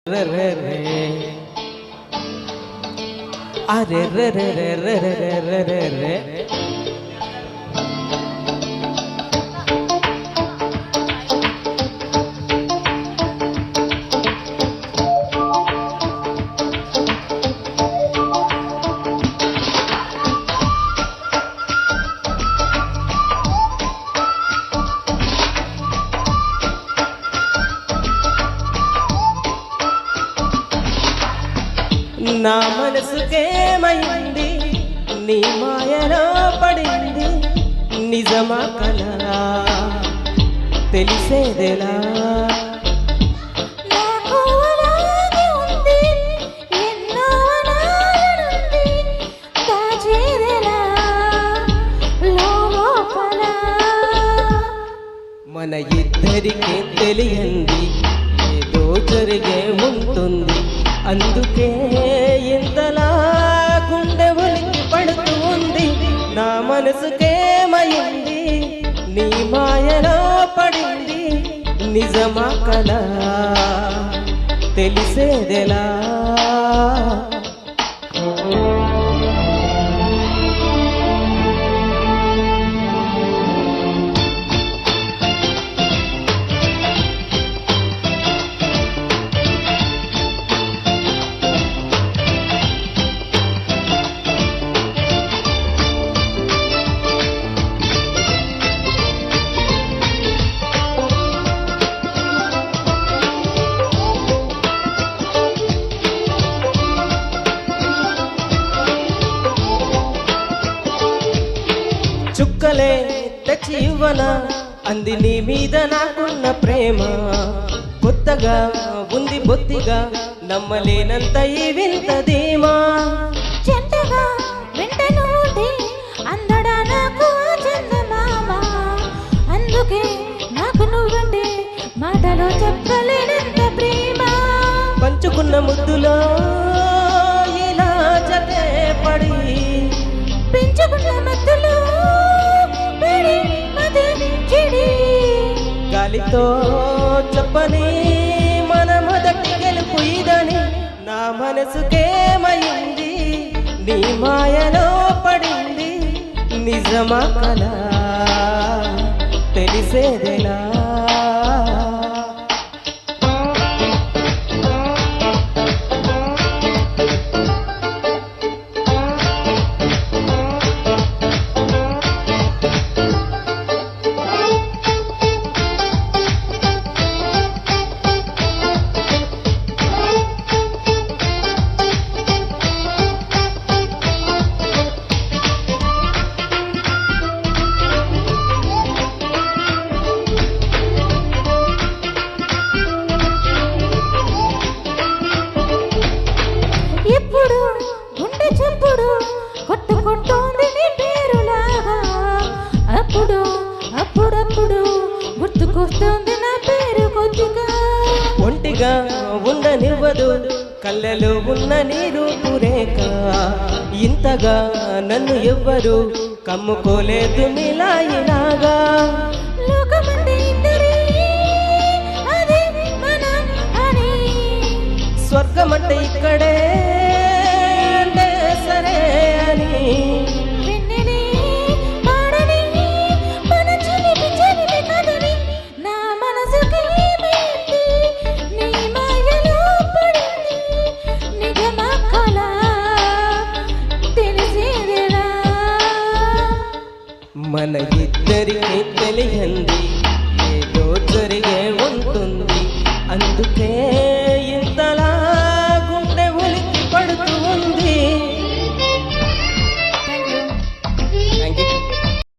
रे रे रे अरे रे रे रे रे रे रे रे रे నా మనసుకేమైంది నీ మాయలో పడింది నిజమా కలరా తెలిసేదెలా మన ఇద్దరికి తెలియంది ఏదో జరిగే ఉంటుంది అందుకే ఇంతలా గుండె ఉలికి పడుతూ ఉంది నా మనసుకేమైంది నీ మాయలో పడింది నిజమా కలా తెలిసేదెలా చుక్కలే తెచ్చి ఇవ్వనా అంది నీ మీద నాకున్న ప్రేమ కొత్తగా ఉంది బొత్తిగా నమ్మలేనంత ఈ వింత ధీమా చెంతగా వెంటనుండి అందడా నాకు చందమామ అందుకే నాకు నువ్వంటే మాటలో చెప్పలేనంత ప్రేమ పంచుకున్న ముద్దులో ఇలా జతే పడి పెంచుకున్న మధ్యలో గాలితో చెప్పని మన మొదటి గెలుపు ఇదని నా మనసుకేమైంది నీ మాయలో పడింది నిజమా కలా తెలిసేదెలా ఇప్పుడు గుండె చప్పుడు కొట్టుకుంటోంది నీ పేరులాగా అప్పుడు అప్పుడప్పుడు గుర్తుకొస్తుంది నా పేరు కొద్దిగా ఒంటిగా ఉండనివ్వదు కళ్ళలో ఉన్న నీ రూపురేఖ ఇంతగా నన్ను ఎవ్వరు కమ్ముకోలేదు నీలా ఇలాగా లోకమంటే ఇద్దరే అదే మనం అని స్వర్గమంటే ఇక్కడే సరే అని వెన్నెలే పాడని మన చిలిపి చిలిపి కథని నా మనసుకేమైంది నీ మాయలో పడింది నిజమా కలా తెలిసేదెలా మన ఇద్దరికి తెలియంది